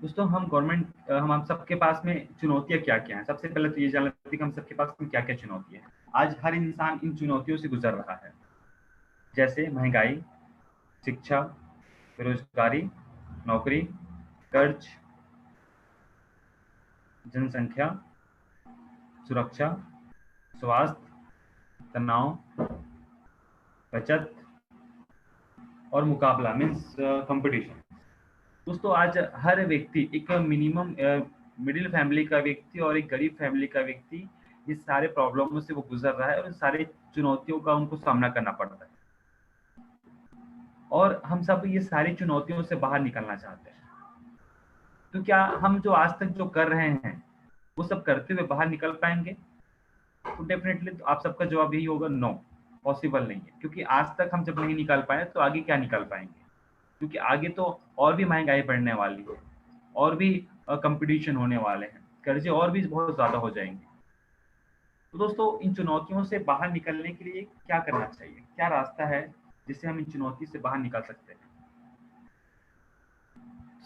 दोस्तों हम गवर्नमेंट हम सबके पास में चुनौतियां क्या क्या हैं। सबसे पहले तो ये जान लेते हैं कि हम सबके पास में क्या क्या चुनौतियां हैं। आज हर इंसान इन चुनौतियों से गुजर रहा है, जैसे महंगाई, शिक्षा, बेरोजगारी, नौकरी, कर्ज, जनसंख्या, सुरक्षा, स्वास्थ्य, तनाव, बचत और मुकाबला मीन्स कंपटीशन। दोस्तों आज हर व्यक्ति, एक मिनिमम मिडिल फैमिली का व्यक्ति और एक गरीब फैमिली का व्यक्ति, इस सारे प्रॉब्लमों से वो गुजर रहा है और सारे चुनौतियों का उनको सामना करना पड़ता है। और हम सब ये सारी चुनौतियों से बाहर निकलना चाहते हैं। तो क्या हम जो आज तक जो कर रहे हैं वो सब करते हुए बाहर निकल पाएंगे? तो डेफिनेटली तो आप सबका जवाब यही होगा, नो, पॉसिबल नहीं है। क्योंकि आज तक हम जब नहीं निकाल पाए तो आगे क्या निकाल पाएंगे? क्योंकि आगे तो और भी महंगाई बढ़ने वाली है, और भी कंपटीशन होने वाले हैं, कर्जे और भी बहुत ज़्यादा हो जाएंगे। तो दोस्तों इन चुनौतियों से बाहर निकलने के लिए क्या करना चाहिए, क्या रास्ता है जिससे हम इन चुनौती से बाहर निकल सकते हैं?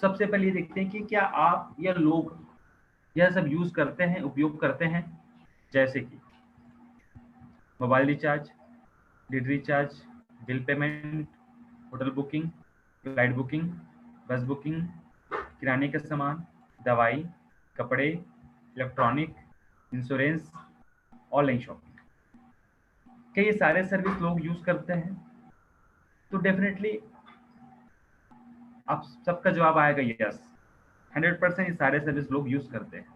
सबसे पहले ये देखते हैं कि क्या आप या लोग यह सब यूज करते हैं, उपयोग करते हैं, जैसे कि mobile recharge, data recharge, bill payment, hotel booking, flight booking, बस बुकिंग, किराने का सामान, दवाई, कपड़े, इलेक्ट्रॉनिक, इंश्योरेंस, ऑनलाइन शॉपिंग। क्या ये सारे सर्विस लोग यूज करते हैं? तो डेफिनेटली आप सबका जवाब आएगा यस, 100% ये सारे सर्विस लोग यूज करते हैं।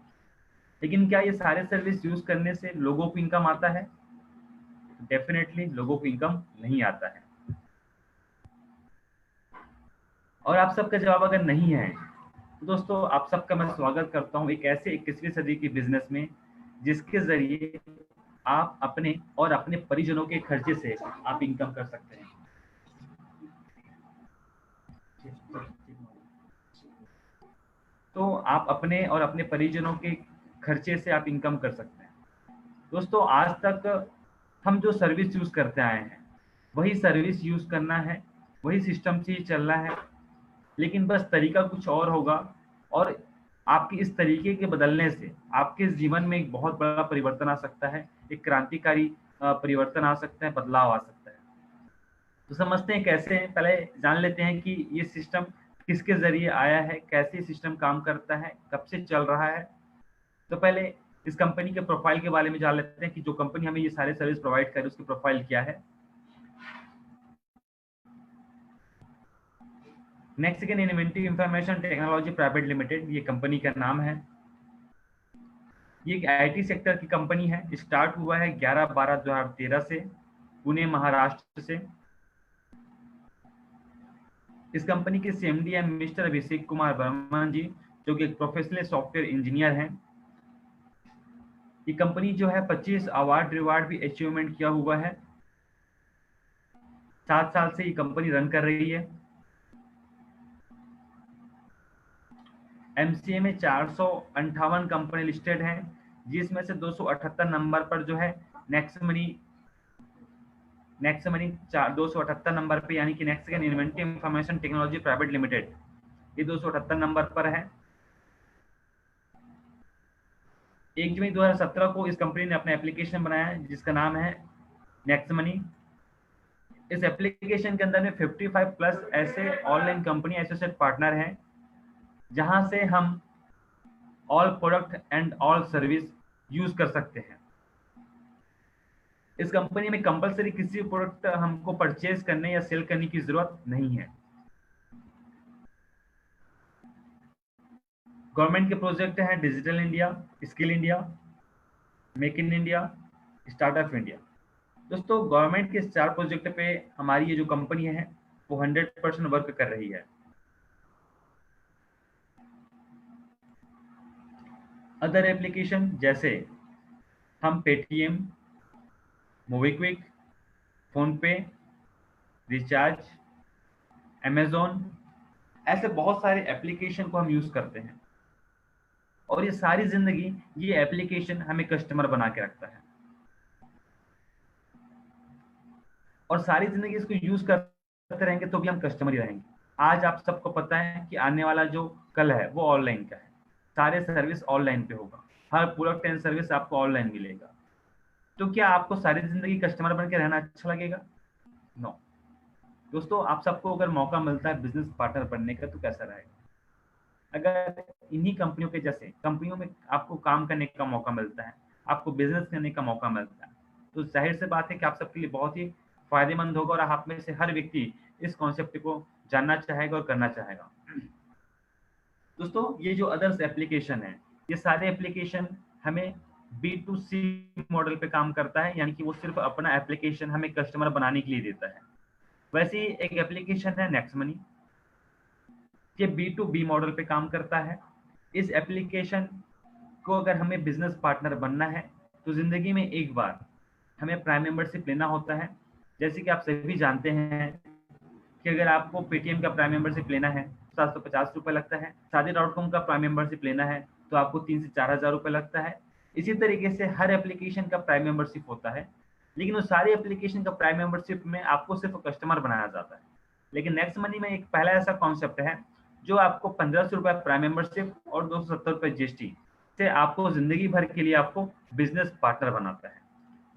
लेकिन क्या ये सारे सर्विस यूज करने से लोगों को इनकम आता है? डेफिनेटली लोगों को इनकम नहीं आता है। और आप सबका जवाब अगर नहीं है तो दोस्तों आप सबका मैं स्वागत करता हूं एक ऐसे 21वीं सदी के बिजनेस में, जिसके जरिए आप अपने और अपने परिजनों के खर्चे से आप इनकम कर सकते हैं। तो आप अपने और अपने परिजनों के खर्चे से आप इनकम कर सकते हैं। दोस्तों आज तक हम जो सर्विस यूज करते आए हैं वही सर्विस यूज करना है, वही सिस्टम से ही चलना है, लेकिन बस तरीका कुछ और होगा। और आपके इस तरीके के बदलने से आपके जीवन में एक बहुत बड़ा परिवर्तन आ सकता है, एक क्रांतिकारी परिवर्तन आ सकता है, बदलाव आ सकता है। तो समझते हैं कैसे हैं, पहले जान लेते हैं कि ये सिस्टम किसके जरिए आया है, कैसे सिस्टम काम करता है, कब से चल रहा है। तो पहले इस कंपनी के प्रोफाइल के बारे में जान लेते हैं कि जो कंपनी हमें ये सारे सर्विस प्रोवाइड करे उसकी प्रोफाइल क्या है। Nexicon inventive information technology private limited ये कंपनी का नाम है। ये एक आईटी सेक्टर की कंपनी है। स्टार्ट हुआ है 11/12/2013 से, पुणे महाराष्ट्र से। इस कंपनी के सीएमडी है मिस्टर अभिषेक कुमार वर्मा जी, जो कि एक प्रोफेशनल सॉफ्टवेयर इंजीनियर हैं। ये कंपनी जो है 25 अवार्ड रिवार्ड भी अचीवमेंट किया हुआ है। 7 साल से ये कंपनी रन कर रही है। एमसीए में 458 कंपनी लिस्टेड हैं, जिसमें से 278 नंबर पर जो है नेक्समनी 278 नंबर पे, यानी कि Nexicon inventive information technology private limited, ये 278 नंबर पर है। 1 जुलाई 2017 को इस कंपनी ने अपना एप्लीकेशन बनाया है जिसका नाम है नेक्समनी। इस एप्लीकेशन के अंदर में 55 प्लस ऐसे ऑनलाइन कंपनी एसोसिएट पार्टनर हैं, जहां से हम all product and all service use कर सकते हैं। इस कंपनी में कंपलसरी किसी प्रोडक्ट हमको परचेज करने या सेल करने की जरूरत नहीं है। गवर्नमेंट के प्रोजेक्ट हैं digital India, skill India, make in India, startup India. दोस्तों गवर्नमेंट के इस 4 प्रोजेक्ट पे हमारी ये जो कंपनी है वो 100% वर्क कर रही है। अदर एप्लीकेशन जैसे हम पेटीएम, मोबिक्विक, फोन पे, रिचार्ज, अमेजोन, ऐसे बहुत सारे एप्लीकेशन को हम यूज करते हैं। और ये सारी जिंदगी ये एप्लीकेशन हमें कस्टमर बना के रखता है, और सारी जिंदगी इसको यूज करते रहेंगे तो भी हम कस्टमर ही रहेंगे। आज आप सबको पता है कि आने वाला जो कल है वो ऑनलाइन का है, सारे सर्विस ऑनलाइन पे होगा, हर प्रोडक्ट एंड सर्विस आपको ऑनलाइन मिलेगा। तो क्या आपको सारी जिंदगी कस्टमर बन के रहना अच्छा लगेगा? नो। दोस्तों, आप सबको अगर मौका मिलता है बिजनेस पार्टनर बनने का तो कैसा रहेगा? अगर इन्हीं कंपनियों के जैसे कंपनियों में आपको काम करने का मौका मिलता है, आपको बिजनेस करने का मौका मिलता है, तो जाहिर सी बात है कि आप सबके लिए बहुत ही फायदेमंद होगा और आप में से हर व्यक्ति इस कॉन्सेप्ट को जानना चाहेगा और करना चाहेगा। दोस्तों, ये जो अदर्स एप्लीकेशन है, ये सारे एप्लीकेशन हमें B2C मॉडल पे काम करता है, यानी कि वो सिर्फ अपना एप्लीकेशन हमें कस्टमर बनाने के लिए देता है। वैसे ही एक एप्लीकेशन है नेक्स्ट मनी, ये B2B मॉडल पे काम करता है। इस एप्लीकेशन को अगर हमें बिजनेस पार्टनर बनना है तो जिंदगी में एक बार हमें प्राइम मेंबरशिप लेना होता है। जैसे कि आप सभी जानते हैं कि अगर आपको पेटीएम का प्राइम मेंबरशिप लेना है 750 रुपये लगता है, शादी.com का प्राइम मेंबरशिप लेना है तो आपको 3 से 4 हज़ार रुपये लगता है। इसी तरीके से हर एप्लीकेशन का प्राइम मेंबरशिप होता है, लेकिन उस सारी एप्लीकेशन का प्राइम मेंबरशिप में आपको सिर्फ कस्टमर बनाया जाता है। लेकिन नेक्स्ट मनी में एक पहला ऐसा कॉन्सेप्ट है जो आपको 1500 रुपये प्राइम मेंबरशिप और 270 रुपये GST से आपको जिंदगी भर के लिए आपको बिजनेस पार्टनर बनाता है।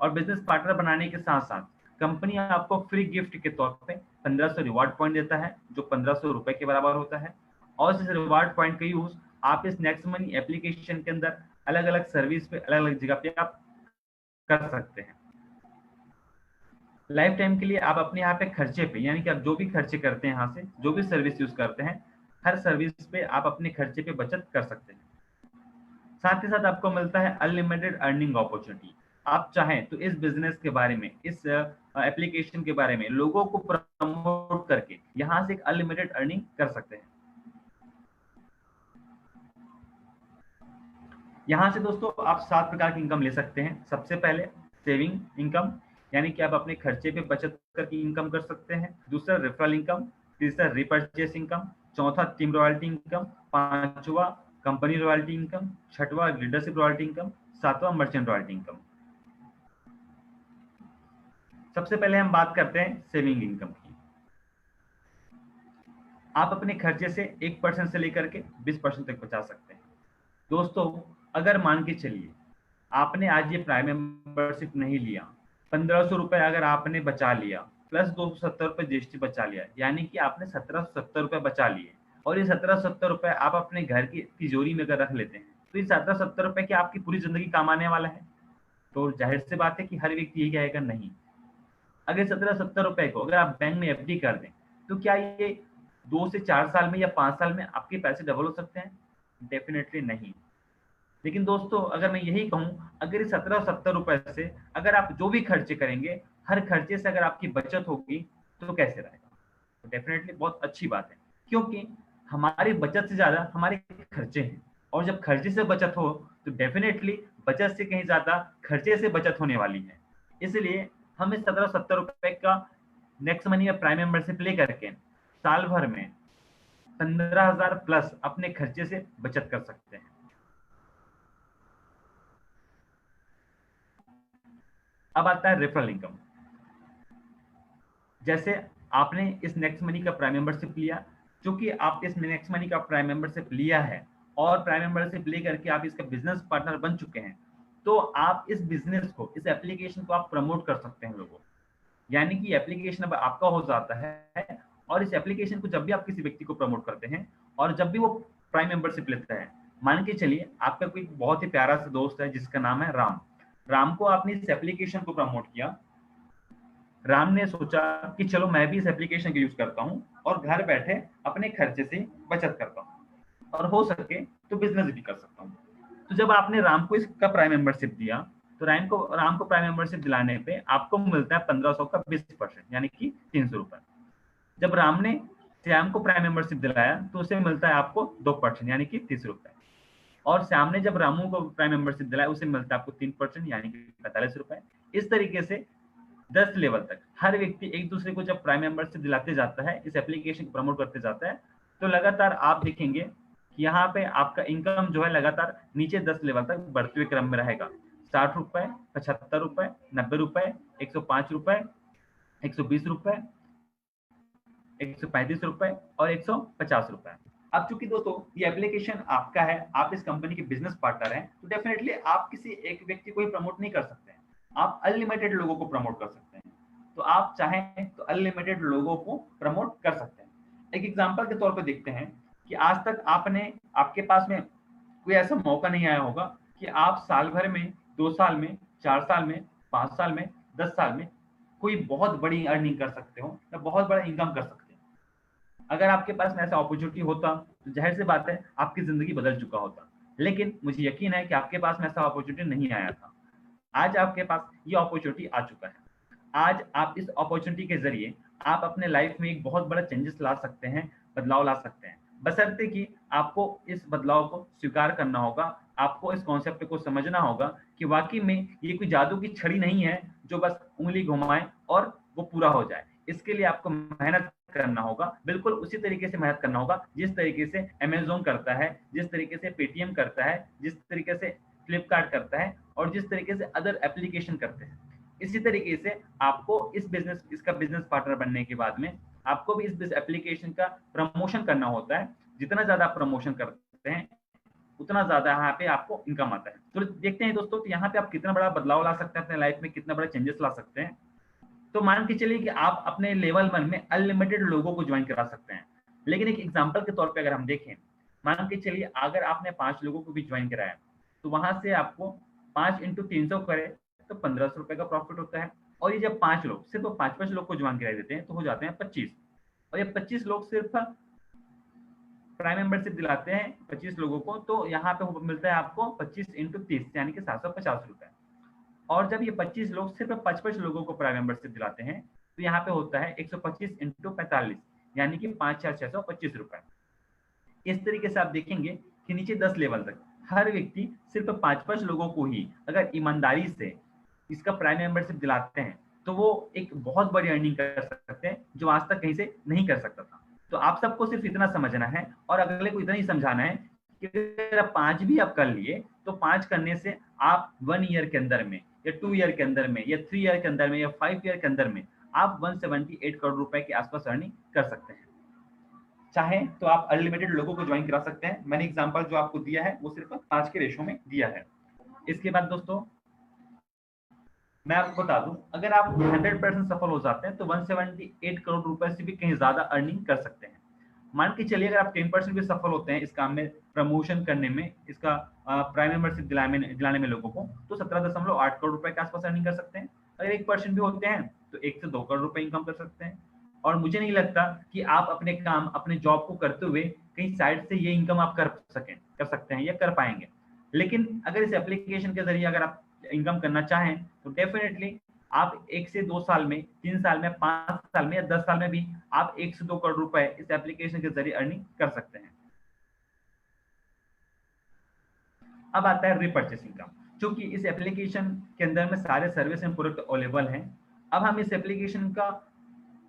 और बिजनेस पार्टनर बनाने के साथ साथ कंपनी आपको फ्री गिफ्ट के तौर पे 1500 रिवार्ड पॉइंट देता है, जो 1500 रुपए के बराबर होता है। और इस रिवार्ड पॉइंट का यूज आप इस नेक्स्ट मनी एप्लीकेशन के अंदर अलग अलग सर्विस पे अलग अलग जगह पे आप कर सकते हैं। लाइफ टाइम के लिए आप अपने यहाँ पे खर्चे पे, यानी कि आप जो भी खर्चे करते हैं, यहाँ से जो भी सर्विस यूज करते हैं, हर सर्विस पे आप अपने खर्चे पे बचत कर सकते हैं। साथ ही साथ आपको मिलता है अनलिमिटेड अर्निंग अपॉर्चुनिटी। आप चाहें तो इस बिजनेस के बारे में, इस एप्लीकेशन के बारे में लोगों को प्रमोट करके यहाँ से एक अनलिमिटेड अर्निंग कर सकते हैं। यहाँ से दोस्तों आप 7 प्रकार की इनकम ले सकते हैं। सबसे पहले सेविंग इनकम, यानी कि आप अपने खर्चे पे बचत करके इनकम कर सकते हैं। दूसरा रेफरल इनकम, तीसरा रिपर्चेस इनकम, चौथा टीम रॉयल्टी इनकम, पांचवा कंपनी रॉयल्टी इनकम, छठवा लीडरशिप रॉयल्टी इनकम, सातवां मर्चेंट रॉयल्टी इनकम। सबसे पहले हम बात करते हैं सेविंग इनकम की। आप अपने खर्चे से 1% से लेकर के 20% तक बचा सकते हैं। दोस्तों, अगर मान के चलिए आपने आज ये प्राइम मेंबरशिप नहीं लिया, 1500 रुपए अगर आपने बचा लिया प्लस 270 रुपए GST बचा लिया, यानी कि आपने 1770 रुपए बचा लिए, और ये 1770 रुपए आप अपने घर की तिजोरी में अगर रख लेते हैं तो ये 1770 रुपए की आपकी पूरी जिंदगी काम आने वाला है। तो जाहिर सी बात है कि हर व्यक्ति यही कहेगा नहीं। अगर 1770 रुपए को अगर आप बैंक में FD कर दें तो क्या ये 2 से 4 साल में या 5 साल में आपके पैसे डबल हो सकते हैं? डेफिनेटली नहीं। लेकिन दोस्तों, अगर मैं यही कहूं, अगर इस 1770 रुपए से अगर आप जो भी खर्चे करेंगे, हर खर्चे से अगर आपकी बचत होगी तो कैसे रहेगा? तो डेफिनेटली बहुत अच्छी बात है, क्योंकि हमारी बचत से ज्यादा हमारे खर्चे हैं, और जब खर्चे से बचत हो तो डेफिनेटली बचत से कहीं ज्यादा खर्चे से बचत होने वाली है। इसलिए हम इस 1770 रुपए का नेक्स्ट मनी में प्राइम मेंबरशिप लेकर के साल भर में 15,000 प्लस अपने खर्चे से बचत कर सकते हैं। अब आता है रेफरल इनकम। जैसे आपने इस नेक्स्ट मनी का प्राइम मेंबरशिप लिया, क्योंकि आप इस नेक्स्ट मनी का प्राइम मेंबरशिप लिया है और प्राइम मेंबरशिप लेकर के आप इसका बिजनेस पार्टनर बन चुके हैं, तो आप इस बिजनेस को, इस एप्लीकेशन को आप प्रमोट कर सकते हैं लोगों, यानी कि एप्लीकेशन अब आपका हो जाता है। और इस एप्लीकेशन को जब भी आप किसी व्यक्ति को प्रमोट करते हैं और जब भी वो प्राइम मेंबरशिप लेता है, मान के चलिए आपका कोई बहुत ही प्यारा सा दोस्त है जिसका नाम है राम। राम को आपने इस एप्लीकेशन को प्रमोट किया। राम ने सोचा कि चलो मैं भी इस एप्लीकेशन का यूज करता हूँ और घर बैठे अपने खर्चे से बचत करता हूँ और हो सके तो बिजनेस भी कर सकता हूँ। तो जब आपने राम को इसका प्राइम मेंबरशिप दिया तो राम को प्राइम मेंबरशिप दिलाने पे आपको मिलता है 1500 का 20%, यानी कि 300 रुपए। जब राम ने श्याम को प्राइम मेंबरशिप दिलाया तो उसे मिलता है आपको 2%, यानी कि 30 रुपए। और श्याम ने जब रामू को प्राइम मेंबरशिप दिलाया उसे मिलता है आपको 3%, यानी कि 45 रुपए। इस तरीके से 10 लेवल तक हर व्यक्ति एक दूसरे को जब प्राइम मेंबरशिप दिलाते जाता है, इस एप्लीकेशन को प्रमोट करते जाता है, तो लगातार आप देखेंगे कि यहाँ पे आपका इनकम जो है लगातार नीचे 10 लेवल तक बढ़ते हुए क्रम में रहेगा। 60 रुपए, 75 रुपए, 90 रुपए, 105 रुपए, 120 रुपए, 135 रुपए और 150 रुपए। अब चूंकि दोस्तों ये एप्लीकेशन आपका है, आप इस कंपनी के बिजनेस पार्टनर हैं, तो डेफिनेटली आप किसी एक व्यक्ति को ही प्रमोट नहीं कर सकते हैं, आप अनलिमिटेड लोगों को प्रमोट कर सकते हैं। तो आप चाहें तो अनलिमिटेड लोगों को प्रमोट कर सकते हैं। एक एग्जांपल के तौर पे देखते हैं कि आज तक आपके पास में कोई ऐसा मौका नहीं आया होगा कि आप साल भर में, 2 साल में, 4 साल में, 5 साल में, 10 साल में कोई बहुत बड़ी अर्निंग कर सकते हो या बहुत बड़ा इनकम कर सकते हो। अगर आपके पास में ऐसा अपॉर्चुनिटी होता तो जाहिर सी बात है आपकी जिंदगी बदल चुका होता, लेकिन मुझे यकीन है कि आपके पास में ऐसा अपॉर्चुनिटी नहीं आया था। आज आपके पास ये अपॉर्चुनिटी आ चुका है। आज आप इस अपॉर्चुनिटी के जरिए आप अपने लाइफ में एक बहुत बड़ा चेंजेस ला सकते हैं, बदलाव ला सकते हैं, बशर्ते कि आपको इस बदलाव को स्वीकार करना होगा। आपको इस कॉन्सेप्ट को समझना होगा कि वाकई में ये कोई जादू की छड़ी नहीं है जो बस उंगली घुमाए और वो पूरा हो जाए। इसके लिए आपको मेहनत करना होगा, बिल्कुल उसी तरीके से मेहनत करना होगा जिस तरीके से अमेजोन करता है, जिस तरीके से पेटीएम करता है, जिस तरीके से फ्लिपकार्ट करता है और जिस तरीके से अदर एप्लीकेशन करते हैं। इसी तरीके से आपको इसका बिजनेस पार्टनर बनने के बाद में आपको भी इस एप्लीकेशन का प्रमोशन करना होता है। जितना ज्यादा आप प्रमोशन करते हैं उतना ज्यादा यहाँ पे आपको इनकम आता है। तो देखते हैं दोस्तों, तो यहाँ पे आप कितना बड़ा बदलाव ला सकते हैं अपने लाइफ में, कितना बड़ा चेंजेस ला सकते हैं। तो मान के चलिए कि आप अपने लेवल 1 में अनलिमिटेड लोगों को ज्वाइन करा सकते हैं। लेकिन एक एग्जांपल के तौर पे अगर हम देखें, मान के चलिए अगर आपने 5 लोगों को भी ज्वाइन कराया तो वहां से आपको 5 इंटू 300 करे तो 1500 रुपए का प्रॉफिट होता है। और ये जब 5 लोग, सिर्फ 5-5 लोग को ज्वाइन करा देते हैं तो हो जाते हैं 25। और ये 25 लोग सिर्फ प्राइम मेंबरशिप दिलाते हैं 25 लोगों को, तो यहाँ पे मिलता है आपको 25 इंटू 30 यानी कि 750 रुपए। और जब ये 25 लोग सिर्फ 55 लोगों को प्राइम मेंबरशिप दिलाते हैं तो यहाँ पे होता है 125 इंटू 45 यानी कि 5,625 रुपए। इस तरीके से आप देखेंगे कि नीचे 10 लेवल तक हर व्यक्ति सिर्फ 5-5 लोगों को ही अगर ईमानदारी से इसका प्राइम मेंबरशिप दिलाते हैं तो वो एक बहुत बड़ी अर्निंग कर सकते हैं जो आज तक कहीं से नहीं कर सकता था। तो आप सबको सिर्फ इतना समझना है और अगले को इतना ही समझाना है कि अगर 5 भी आप कर लिए तो 5 करने से आप 1 ईयर के अंदर में या 2 ईयर के अंदर में या 3 ईयर के अंदर में या 5 ईयर के अंदर में आप 178 करोड़ रुपए के आसपास अर्निंग कर सकते हैं। चाहे तो आप अनलिमिटेड लोगों को ज्वाइन करा सकते हैं। मैंने एग्जांपल जो आपको दिया है वो सिर्फ 5 के रेशो में दिया है। इसके बाद दोस्तों मैं आपको बता दूं, अगर आप 100% सफल हो जाते हैं तो 178 करोड़ रुपए से भी कहीं ज्यादा अर्निंग कर सकते हैं। मान के चलिए अगर आप 10% भी सफल होते हैं इस काम में, प्रमोशन करने में, इसका प्राइम मेंबरशिप दिलाने में लोगों को, तो 17.8 करोड़ रुपए के आसपास अर्निंग कर सकते हैं। अगर 1% भी होते हैं तो 1 से 2 करोड़ रुपए इनकम कर सकते हैं। और मुझे नहीं लगता कि आप अपने काम, अपने जॉब को करते हुए कहीं साइड से ये इनकम आप कर सकते हैं या कर पाएंगे। लेकिन अगर इस एप्लीकेशन के जरिए अगर आप इनकम करना चाहें तो डेफिनेटली आप 1 से 2 साल में, 3 साल में, 5 साल में या 10 साल में भी आप 1 से 2 करोड़ रुपए इस एप्लीकेशन के जरिए अर्निंग कर सकते हैं। अब आता है रिपर्चेसिंग का। क्योंकि इस एप्लीकेशन के अंदर में सारे सर्विस एंड प्रोडक्ट अवेलेबल हैं, अब हम इस एप्लीकेशन का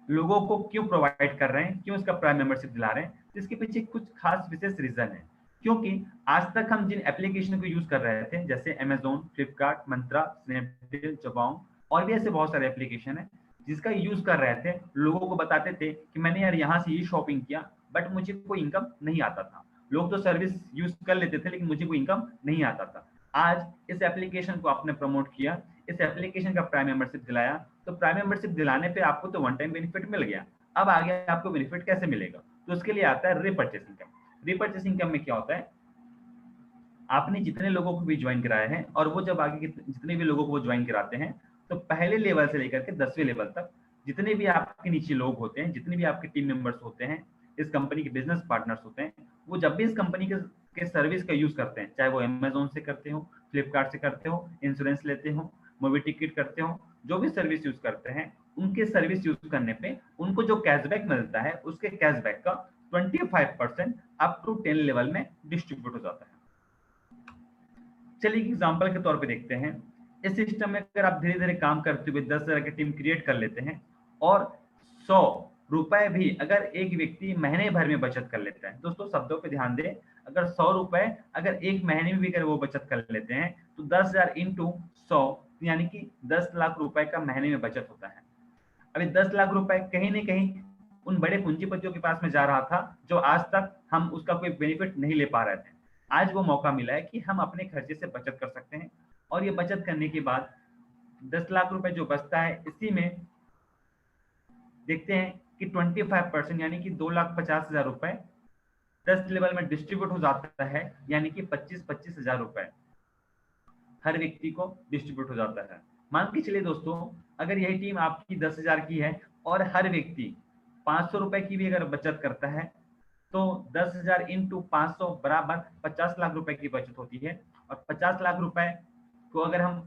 लोगों को क्यों प्रोवाइड कर रहे हैं, क्यों इसका प्राइम मेंबरशिप दिला रहे हैं, तो इसके पीछे कुछ खास विशेष रीजन है। क्योंकि आज तक हम जिन एप्लीकेशन को यूज कर रहे थे जैसे अमेजोन, फ्लिपकार्ट, मंत्रा, स्नैपडील, जबांग और भी ऐसे बहुत सारे एप्लीकेशन है जिसका यूज कर रहे थे, लोगों को बताते थे कि मैंने यार यहाँ से ये शॉपिंग किया बट मुझे कोई इनकम नहीं आता था। लोग तो सर्विस यूज कर लेते थे लेकिन मुझे कोई इनकम नहीं आता था। आज इस एप्लीकेशन को आपने प्रमोट किया, इस एप्लीकेशन का प्राइम मेंबरशिप दिलाया, तो प्राइम मेंबरशिप दिलाने पे आपको तो वन टाइम बेनिफिट मिल गया। अब आगे आपको बेनिफिट कैसे मिलेगा, तो उसके लिए आता है रिपर्चेस इनकम। रिपर्चेस इनकम में क्या होता है, आपने जितने लोगों को भी ज्वाइन कराया है और वो जब आगे जितने भी लोगों को वो ज्वाइन कराते हैं तो पहले लेवल से लेकर के 10वें लेवल तक जितने भी आपके नीचे लोग होते हैं, जितने भी आपके टीम मेंबर्स होते हैं, इस कंपनी के बिजनेस पार्टनर्स होते हैं, वो जब भी इस कंपनी के सर्विस का यूज करते हैं, चाहे वो अमेजोन से करते हो, फ्लिपकार्ट से करते हो, इंश्योरेंस लेते हो, मूवी टिकट करते हो, जो भी सर्विस यूज करते हैं, उनके सर्विस यूज करने पे उनको जो कैशबैक मिलता है उसके कैशबैक का 25% अप टू 10 लेवल में डिस्ट्रीब्यूट हो जाता है। चलिए एग्जांपल के तौर पे देखते हैं। इस सिस्टम में अगर आप धीरे धीरे काम करते हुए 10,000 की टीम क्रिएट कर लेते हैं और 100 रुपए भी अगर एक व्यक्ति महीने भर में बचत कर लेता है, दोस्तों शब्दों पे ध्यान दें, अगर 100 रुपए अगर एक महीने में भी अगर वो बचत कर लेते हैं तो 10,000 इंटू 100 यानी कि 10 लाख रुपए का महीने में बचत होता है। अभी 10 लाख रुपए कहीं ना कहीं उन बड़े पूंजीपतियों के पास में जा रहा था जो आज तक हम उसका कोई बेनिफिट नहीं ले पा रहे थे। आज वो मौका मिला है कि हम अपने खर्चे से बचत कर सकते हैं, और ये बचत करने के बाद 10 लाख रुपए जो बचता है, इसी में देखते हैं कि 25% यानी कि 2,50,000 रुपए 10 लेवल में डिस्ट्रीब्यूट हो जाता है, यानी कि 25-25 हजार रुपए हर व्यक्ति को डिस्ट्रीब्यूट हो जाता है। मान के चलिए दोस्तों, अगर यही टीम आपकी 10,000 की है और हर व्यक्ति 500 रुपए की भी अगर बचत करता है, तो 10,000 इंटू 500 बराबर 50 लाख रुपए की बचत होती है। और 50 लाख रुपए को अगर हम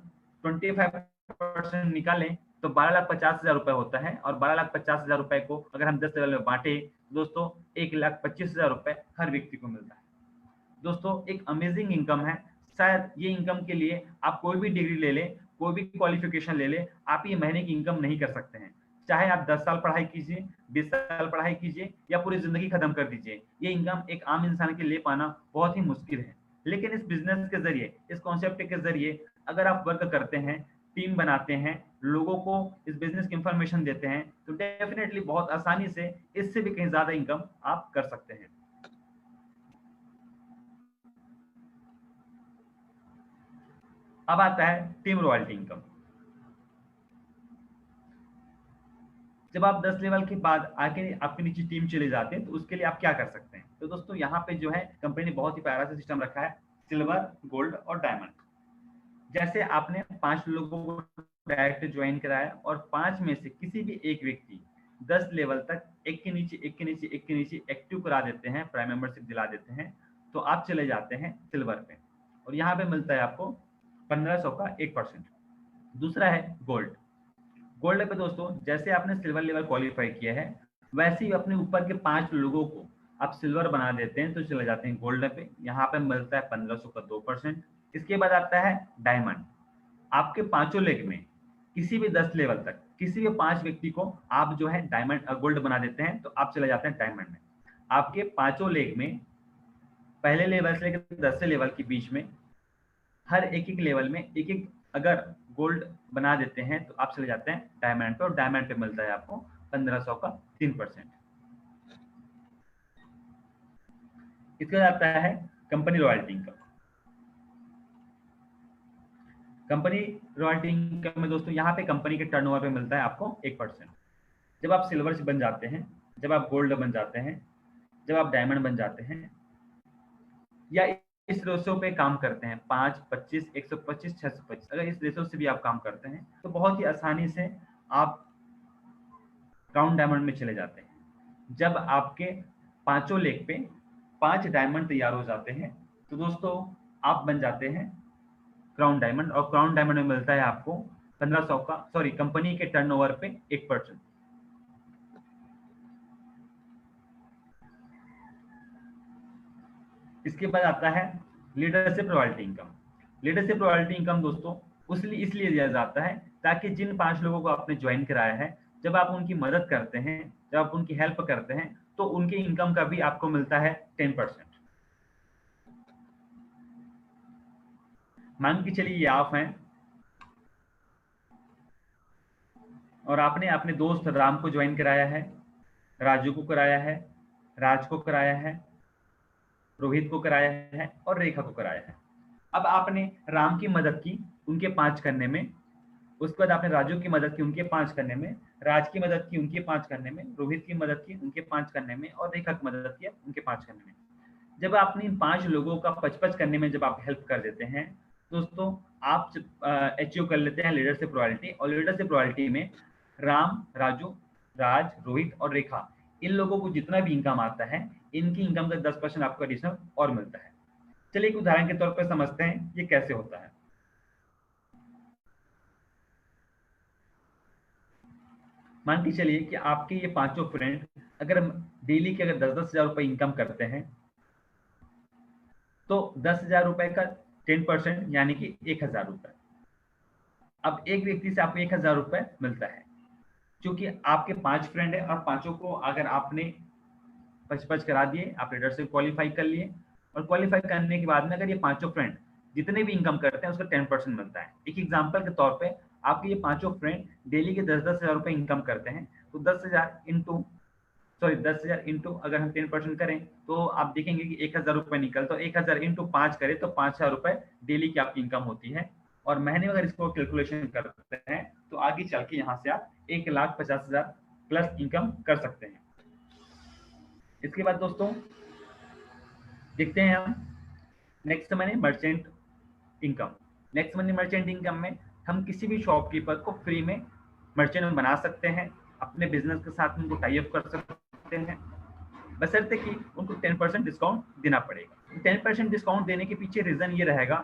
25% निकालें तो 12,50,000 रुपए होता है, और 12,50,000 रुपए को अगर हम 10 लेवल में बांटे दोस्तों, 1,25,000 रुपए हर व्यक्ति को मिलता है। दोस्तों एक अमेजिंग इनकम है। शायद ये इनकम के लिए आप कोई भी डिग्री ले लें, कोई भी क्वालिफिकेशन ले लें, आप ये महीने की इनकम नहीं कर सकते हैं। चाहे आप 10 साल पढ़ाई कीजिए, 20 साल पढ़ाई कीजिए, या पूरी जिंदगी खत्म कर दीजिए, ये इनकम एक आम इंसान के लिए पाना बहुत ही मुश्किल है। लेकिन इस बिजनेस के जरिए, इस कॉन्सेप्ट के जरिए अगर आप वर्क करते हैं, टीम बनाते हैं, लोगों को इस बिजनेस की इंफॉर्मेशन देते हैं, तो डेफिनेटली बहुत आसानी से इससे भी कहीं ज्यादा इनकम आप कर सकते हैं। अब आता है टीम रॉयल्टी इनकम। जब आप 10 लेवल के बाद आके आपके नीचे टीम चले जाते हैं, तो उसके लिए आप क्या कर सकते हैं? तो दोस्तों यहाँ पे जो है कंपनी ने बहुत ही प्यारा सा सिस्टम रखा है, सिल्वर, गोल्ड और डायमंड। जैसे आपने 5 लोगों को डायरेक्ट ज्वाइन कराया, और 5 में से किसी भी एक व्यक्ति 10 लेवल तक एक के नीचे एक के नीचे एक के नीचे एक्टिव करा देते हैं, प्राइम मेंबरशिप दिला देते हैं, तो आप चले जाते हैं सिल्वर पे, और यहाँ पे मिलता है आपको 1500 का 1%। दूसरा है गोल्ड। गोल्ड पे दोस्तों, जैसे आपने सिल्वर लेवल क्वालिफाई किया है, वैसे ही अपने ऊपर के 5 लोगों को आप सिल्वर बना देते हैं, तो चले जाते हैं गोल्ड पे। यहाँ पे मिलता है 1500 का 2%। इसके बाद आता है डायमंड। आपके पांचों लेग में किसी भी 10 लेवल तक किसी भी 5 व्यक्ति को आप जो है डायमंड गोल्ड बना देते हैं, तो आप चले जाते हैं डायमंड में। आपके पांचों लेग में पहले लेवल से लेकर 10 लेवल के बीच में हर एक एक लेवल में एक एक अगर गोल्ड बना देते हैं, तो आप चले जाते हैं डायमंड पे, और डायमंड पे मिलता है आपको 1500 का 3%। इसका आता है company royalty income. Company royalty income में दोस्तों, यहाँ पे कंपनी के टर्नओवर पे मिलता है आपको 1%। जब आप सिल्वर से बन जाते हैं, जब आप गोल्ड बन जाते हैं, जब आप डायमंड बन जाते हैं, या इस रेशो पे काम करते हैं 5, 25, 125, 625, अगर इस रेशो से भी आप काम करते हैं, तो बहुत ही आसानी से आप क्राउन डायमंड में चले जाते हैं। जब आपके पांचों लेग पे 5 डायमंड तैयार हो जाते हैं, तो दोस्तों आप बन जाते हैं क्राउन डायमंड, और क्राउन डायमंड में मिलता है आपको 1500 का, सॉरी, कंपनी के टर्नओवर पे 1%। इसके बाद आता है leadership royalty income. Leadership royalty income दोस्तों इसलिए दिया जाता है ताकि जिन 5 लोगों को आपने ज्वाइन कराया है, जब आप उनकी मदद करते हैं, जब आप उनकी हेल्प करते हैं, तो उनकी इनकम का भी आपको मिलता है 10%। मान के चलिए ये आप हैं, और आपने अपने दोस्त राम को ज्वाइन कराया है, राजू को कराया है, राज को कराया है, रोहित को कराया है, और रेखा को कराया है। अब आपने राम की मदद की उनके 5 करने में, उसके बाद आपने राजू की मदद की उनके 5 करने में, राज की मदद की उनके 5 करने में, रोहित की मदद की उनके 5 करने में, और रेखा की मदद की उनके 5 करने में। जब आपने इन 5 लोगों का 55 करने में जब आप हेल्प कर देते हैं, दोस्तों आप अचीव कर लेते हैं लीडरशिप रॉयल्टी। और लीडरशिप रॉयल्टी में राम, राजू, राज, रोहित और रेखा, इन लोगों को जितना भी इनकम आता है, इनकी इनकम का 10% आपको एडिशनल और मिलता है। चलिए एक उदाहरण के तौर पर समझते हैं ये कैसे होता है। मान के चलिए कि आपके ये 5 फ्रेंड अगर डेली के अगर 10-10 हजार रुपए इनकम करते हैं, तो 10,000 रुपए का 10% यानी कि 1,000 रुपए। अब एक व्यक्ति से आपको 1,000 रुपए मिलता है। क्योंकि आपके 5 फ्रेंड है, और पांचों को अगर आपने 55 करा दिए, आप लीडरशिप क्वालिफाई कर लिए, और क्वालिफाई करने के बाद में अगर ये 5 फ्रेंड जितने भी इनकम करते हैं उसका 10% मिलता है। एक एग्जाम्पल के तौर पे आपके ये 5 फ्रेंड डेली के 10-10 हजार रुपए इनकम करते हैं, तो 10,000 इंटू सॉरी 10,000 इंटू अगर हम 10% करें तो आप देखेंगे कि 1,000 रुपये निकल, तो 1,000 इंटू 5 करें तो 5,000 रुपये डेली की आपकी इनकम होती है। और महीने में अगर इसको कैलकुलेशन करते हैं तो आगे चल के यहाँ से आप 1,50,000 प्लस इनकम कर सकते हैं। इसके बाद दोस्तों देखते हैं हम next money merchant income. Next money merchant income में हम किसी भी शॉपकीपर को फ्री में मर्चेंट बना सकते हैं, अपने बिजनेस के साथ उनको टाई अप कर सकते हैं, बशर्ते कि उनको 10% डिस्काउंट देना पड़ेगा। 10% डिस्काउंट देने के पीछे रीजन ये रहेगा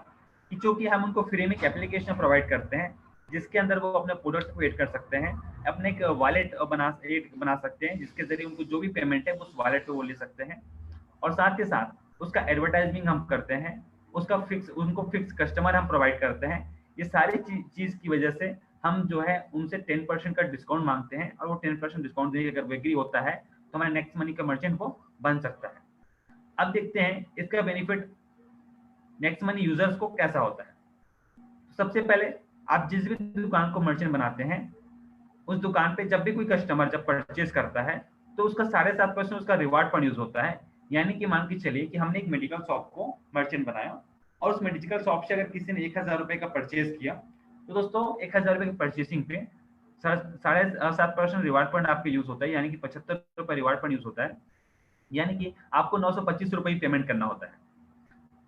कि चूंकि हम उनको फ्री में एक एप्लीकेशन प्रोवाइड करते हैं जिसके अंदर वो अपने प्रोडक्ट को एड कर सकते हैं, अपने एक वॉलेट बना सकते हैं जिसके जरिए उनको जो भी पेमेंट है उस वॉलेट पे वो ले सकते हैं, और साथ ही साथ उसका एडवर्टाइजिंग हम करते हैं, उसका उनको फिक्स कस्टमर हम प्रोवाइड करते हैं। ये सारी चीज की वजह से हम जो है उनसे 10% का डिस्काउंट मांगते हैं, और वो 10% डिस्काउंट देने अगर एग्री होता है तो हमारे नेक्स्ट मनी का मर्चेंट वो बन सकता है। अब देखते हैं इसका बेनिफिट नेक्स्ट मनी यूजर्स को कैसा होता है। सबसे पहले आप जिस भी दुकान को मर्चेंट बनाते हैं उस दुकान पे जब भी कोई कस्टमर जब परचेज करता है तो उसका 7.5% उसका रिवार्ड फंड यूज होता है। यानी कि मान के चलिए कि हमने एक मेडिकल शॉप को मर्चेंट बनाया और उस मेडिकल शॉप से अगर किसी ने 1,000 रुपए का परचेज किया तो दोस्तों 1,000 रुपए की परचेसिंग पे 7.5% रिवार्ड फंड आपके यूज होता है, यानी कि 75 रुपए रिवार्ड फंड यूज होता है, यानी कि आपको 925 रुपए ही पेमेंट करना होता है।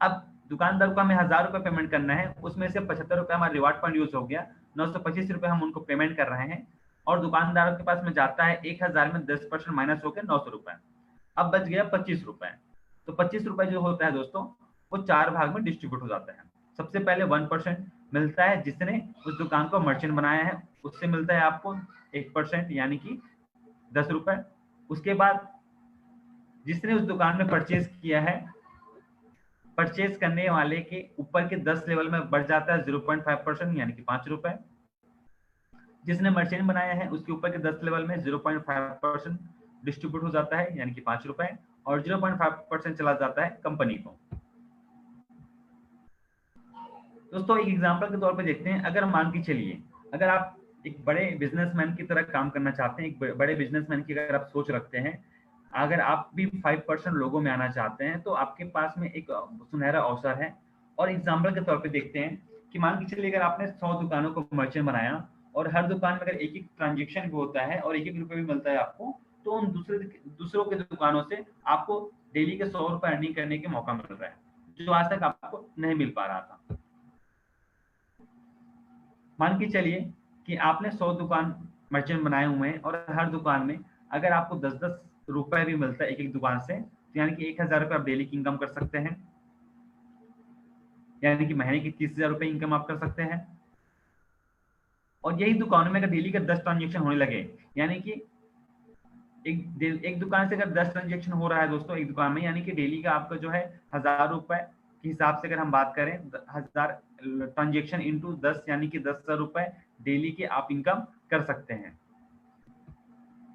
अब दुकानदार को हमें 1,000 रुपए पेमेंट करना है, उसमें से 75 रुपए हमारा रिवार्ड फंड यूज हो गया, 925 रुपए हम उनको पेमेंट कर रहे हैं, और दुकानदार के पास में जाता है 1,000 में 10% माइनस होकर 900 रुपए, अब बच गया 25 रुपए। तो 25 रुपए जो होता है दोस्तों वो 4 भाग में डिस्ट्रीब्यूट हो जाता है। सबसे पहले 1% मिलता है जिसने उस दुकान को मर्चेंट बनाया है, उससे मिलता है आपको 1% यानी कि 10 रुपए। उसके बाद जिसने उस दुकान में परचेज किया है, परचेज करने वाले के ऊपर के 10 लेवल में बढ़ जाता है 0.5% यानी कि 5 रुपए। जिसने मर्चेंट बनाया है उसके ऊपर के 10 लेवल में 0.5% डिस्ट्रीब्यूट हो जाता है यानी कि 5 रुपए, और 0.5% चला जाता है कंपनी को। दोस्तों एक एग्जांपल के तौर पे देखते हैं, अगर मान के चलिए अगर आप एक बड़े बिजनेसमैन की तरह काम करना चाहते हैं, एक बड़े बिजनेसमैन की अगर आप सोच रखते हैं, अगर आप भी 5% लोगों में आना चाहते हैं तो आपके पास में एक सुनहरा अवसर है। और एग्जाम्पल के तौर पे देखते हैं कि मान के चलिए अगर आपने 100 दुकानों को मर्चेंट बनाया और हर दुकान में अगर एक एक ट्रांजेक्शन भी होता है और 1-1 रुपए भी मिलता है आपको, तो उन दूसरों के दुकानों से आपको डेली के 100 रुपए अर्निंग करने के मौका मिल रहा है, जो आज तक आपको नहीं मिल पा रहा था। मान के चलिए कि आपने 100 दुकान मर्चेंट बनाए हुए हैं और हर दुकान में अगर आपको 10-10 रुपए भी मिलता है एक एक दुकान से, तो यानी कि 1,000 रुपए आप डेली की इनकम कर सकते हैं, यानी कि महीने की 30,000 रुपए इनकम आप कर सकते हैं। और यही दुकानों में अगर डेली का 10 ट्रांजेक्शन होने लगे, यानी कि एक दुकान से अगर 10 ट्रांजेक्शन हो रहा है दोस्तों एक दुकान में, यानी कि डेली का आपका जो है 1,000 रुपए के हिसाब से अगर हम बात करें 1,000 ट्रांजेक्शन इंटू 10 यानी कि 10,000 रुपए डेली के आप इनकम कर सकते हैं,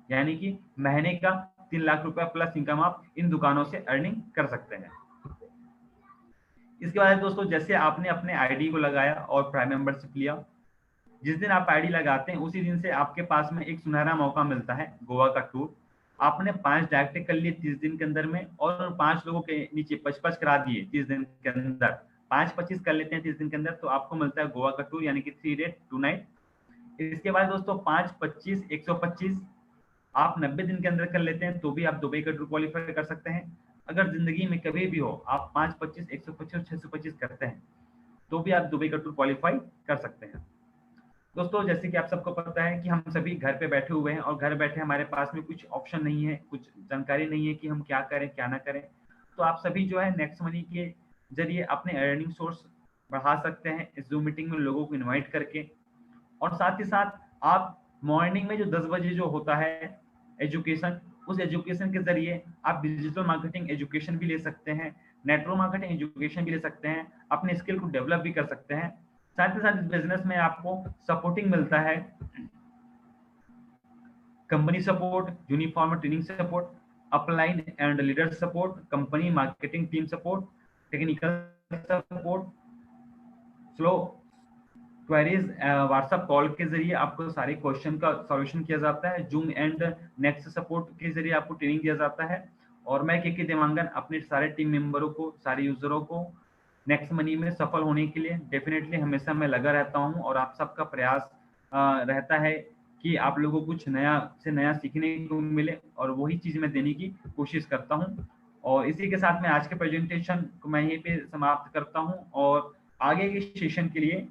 यानी कि महीने का 3 लाख रुपए प्लस इनकम आप इन दुकानों से अर्निंग कर सकते हैं। इसके बाद दोस्तों जैसे आपने अपने आईडी को लगाया और प्राइम मेंबरशिप लिया, जिस दिन आप आईडी लगाते हैं उसी दिन से आपके पास में एक सुनहरा मौका मिलता है गोवा का टूर। आपने 5 डायरेक्ट कर लिए 30 दिन के अंदर में, और 5 लोगों के नीचे 25 करा दिए 30 दिन के अंदर, 5-25 कर लेते हैं 30 दिन के अंदर, तो आपको मिलता है गोवा का टूर यानी कि 3 डे 2 नाइट। इसके बाद दोस्तों 5-25-125 आप 90 दिन के अंदर कर लेते हैं तो भी आप दुबई का टूर क्वालिफाई कर सकते हैं। अगर जिंदगी में कभी भी हो आप 5-25-125 625 करते हैं तो भी आप दुबई का टूर क्वालिफाई कर सकते हैं। दोस्तों जैसे कि आप सबको पता है कि हम सभी घर पे बैठे हुए हैं और घर बैठे हमारे पास में कुछ ऑप्शन नहीं है, कुछ जानकारी नहीं है कि हम क्या करें क्या ना करें, तो आप सभी जो है नेक्स्ट मनी के जरिए अपने अर्निंग सोर्स बढ़ा सकते हैं इस जूम मीटिंग में लोगों को इनवाइट करके। और साथ ही साथ आप मॉर्निंग में जो 10 बजे जो होता है एजुकेशन, उस एजुकेशन के जरिए आप डिजिटल मार्केटिंग एजुकेशन भी ले सकते हैं, नेटवर्क मार्केटिंग एजुकेशन भी ले सकते हैं, अपने स्किल को डेवलप भी कर सकते हैं। साथ ही साथ इस बिजनेस में आपको सपोर्टिंग मिलता है, company support, uniform training support, upline and leader support, company marketing team support, technical support, flow queries WhatsApp call के जरिए आपको सारे क्वेश्चन का सॉल्यूशन किया जाता है। जूम एंड नेक्स्ट सपोर्ट के जरिए आपको ट्रेनिंग दिया जाता है। और मैं के देवांगन अपने सारे टीम मेंबरों को, सारे यूजरों को नेक्स्ट मनी में सफल होने के लिए डेफिनेटली हमेशा मैं लगा रहता हूं। और आप सबका प्रयास रहता है कि आप लोगों को कुछ नया से नया सीखने को मिले, और वही चीज मैं देने की कोशिश करता हूं। और इसी के साथ मैं आज के प्रेजेंटेशन को मैं यहीं पे समाप्त करता हूं। और आगे के सेशन के लिए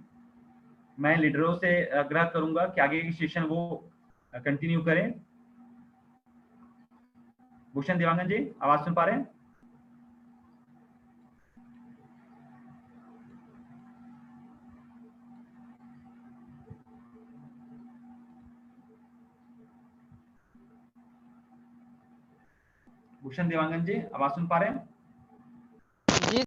मैं लीडरों से आग्रह करूंगा कि आगे की सेशन वो कंटिन्यू करें। भूषण देवांगन जी, आवाज सुन पा रहे हैं? भूषण देवांगन जी, आवाज सुन पा रहे हैं?